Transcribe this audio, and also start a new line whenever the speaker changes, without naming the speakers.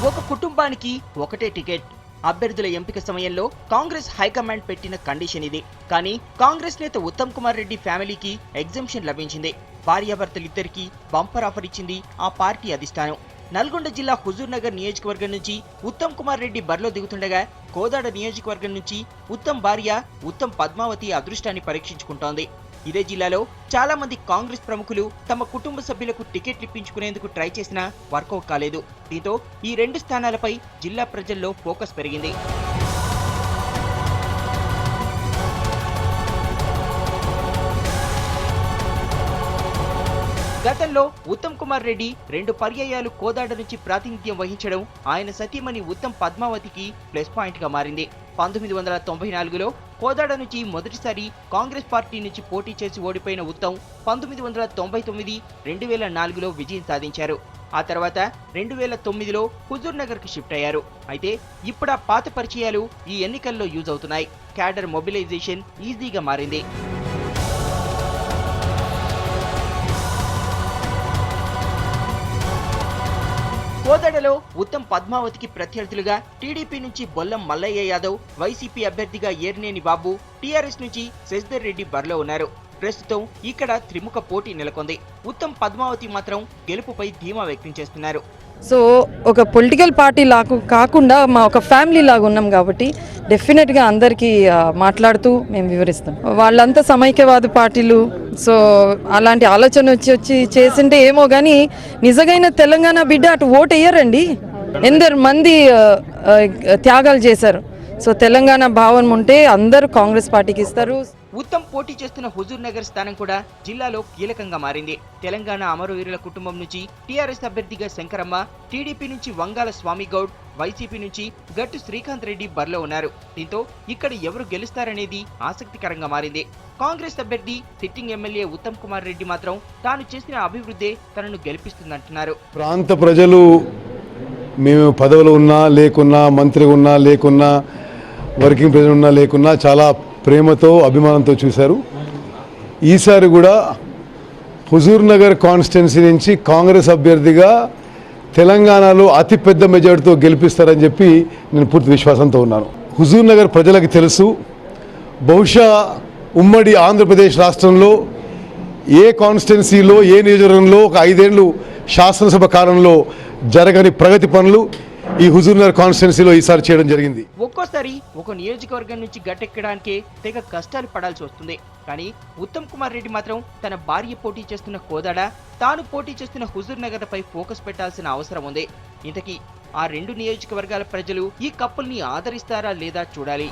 ఒక కుటుంబానికి ఒకటే టికెట్. అభ్యర్థుల ఎంపిక సమయంలో కాంగ్రెస్ హైకమాండ్ పెట్టిన కండిషన్ ఇది. కానీ కాంగ్రెస్ నేత ఉత్తమ్ కుమార్ రెడ్డి ఫ్యామిలీకి ఎగ్జంప్షన్ లభించింది. భార్యాభర్తలిద్దరికీ బంపర్ ఆఫర్ ఇచ్చింది ఆ పార్టీ అధిష్టానం. నల్గొండ జిల్లా హుజూర్ నగర్ నియోజకవర్గం నుంచి ఉత్తమ్ కుమార్ రెడ్డి బరిలో దిగుతుండగా కోదాడ నియోజకవర్గం నుంచి ఉత్తమ్ భార్య ఉత్తమ్ పద్మావతి అదృష్టాన్ని పరీక్షించుకుంటోంది. ఇదే జిల్లాలో చాలా మంది కాంగ్రెస్ ప్రముఖులు తమ కుటుంబ సభ్యులకు టికెట్లు ఇప్పించుకునేందుకు ట్రై చేసినా వర్కౌట్ కాలేదు. దీంతో ఈ రెండు స్థానాలపై జిల్లా ప్రజల్లో ఫోకస్ పెరిగింది. గతంలో ఉత్తమ్ కుమార్ రెడ్డి 2 పర్యాయాలు కోదాడ నుంచి ప్రాతినిధ్యం వహించడం ఆయన సతీమణి ఉత్తమ్ పద్మావతికి ప్లస్ పాయింట్ గా మారింది. 1994లో కోదాడ నుంచి మొదటిసారి కాంగ్రెస్ పార్టీ నుంచి పోటీ చేసి ఓడిపోయిన ఉత్తమ్ 1999, 2004లో విజయం సాధించారు. ఆ తర్వాత 2009లో హుజూర్ నగర్ కు షిఫ్ట్ అయ్యారు. అయితే ఇప్పుడు ఆ పాత పరిచయాలు ఈ ఎన్నికల్లో యూజ్ అవుతున్నాయి. క్యాడర్ మొబిలైజేషన్ ఈజీగా మారింది. కోదాడలో ఉత్తమ్ పద్మావతికి ప్రత్యర్థులుగా టీడీపీ నుంచి బొల్లం మల్లయ్య యాదవ్, వైసీపీ అభ్యర్థిగా ఏర్నేని బాబు, టీఆర్ఎస్ నుంచి శశిధర్ రెడ్డి బరిలో ఉన్నారు. ప్రస్తుతం ఇక్కడ త్రిముఖ పోటీ నెలకొంది. ఉత్తమ్ పద్మావతి మాత్రం గెలుపుపై ధీమా వ్యక్తం చేస్తున్నారు.
సో ఒక పొలిటికల్ పార్టీ లాగా కాకుండా మా ఒక ఫ్యామిలీ లాగా ఉన్నాం కాబట్టి డెఫినెట్గా అందరికీ మాట్లాడుతూ మేము వివరిస్తాం. వాళ్ళంతా సమైక్యవాద పార్టీలు, సో అలాంటి ఆలోచన వచ్చి చేసింటే ఏమో కానీ నిజమైన తెలంగాణ బిడ్డ అటు ఓటు వేయరండి. ఎందరు మంది త్యాగాలు చేశారు. సో తెలంగాణ భావం ఉంటే అందరూ కాంగ్రెస్ పార్టీకి ఇస్తారు.
ఉత్తమ్ పోటీ చేస్తున్న హుజూర్ నగర్ స్థానం కూడా జిల్లాలో కీలకంగా మారింది. తెలంగాణ అమరవీరుల కుటుంబం నుంచి టీఆర్ఎస్ అభ్యర్థిగా శంకరమ్మ, టీడీపీ నుంచి వంగాల స్వామి గౌడ్, వైసీపీ నుంచి గట్టు శ్రీకాంత్ రెడ్డి బరిలో ఉన్నారు. దీంతో ఇక్కడ ఎవరు గెలుస్తారనేది ఆసక్తికరంగా మారింది. కాంగ్రెస్ అభ్యర్థి సిట్టింగ్ ఎమ్మెల్యే ఉత్తమ్ కుమార్ రెడ్డి మాత్రం తాను చేసిన అభివృద్ధి తనను గెలిపిస్తుందంటున్నారు.
ప్రాంత ప్రజలు మేము పదవులు ఉన్నా లేకున్నా, మంత్రి ఉన్నా లేకున్నా, వర్కింగ్ ప్రెసిడెంట్ ఉన్నా లేకున్నా చాలా ప్రేమతో అభిమానంతో చూశారు. ఈసారి కూడా హుజూర్ నగర్ కాన్స్టిట్యున్సీ నుంచి కాంగ్రెస్ అభ్యర్థిగా తెలంగాణలో అతిపెద్ద మెజార్టీతో గెలిపిస్తారని చెప్పి నేను పూర్తి విశ్వాసంతో ఉన్నాను. హుజూర్ నగర్ ప్రజలకు తెలుసు, బహుశా ఉమ్మడి ఆంధ్రప్రదేశ్ రాష్ట్రంలో ఏ కాన్స్టిట్యున్సీలో ఏ నియోజకవర్గంలో ఒక 5 ఏళ్ళు శాసనసభ కాలంలో జరగని ప్రగతి పనులు ఈ హుజూర్ నగర్ కాన్స్టిట్యున్సీలో ఈసారి చేయడం జరిగింది.
ఒక్కోసారి ఒక నియోజకవర్గం నుంచి గట్టెక్కడానికే తెగ కష్టాలు పడాల్సి వస్తుంది. కానీ ఉత్తమ్ కుమార్ రెడ్డి మాత్రం తన భార్య పోటీ చేస్తున్న కోదాడ, తాను పోటీ చేస్తున్న హుజూర్ నగర్ పై ఫోకస్ పెట్టాల్సిన అవసరం ఉంది. ఇంతకీ ఆ 2 నియోజకవర్గాల ప్రజలు ఈ కప్పుల్ని ఆదరిస్తారా లేదా చూడాలి.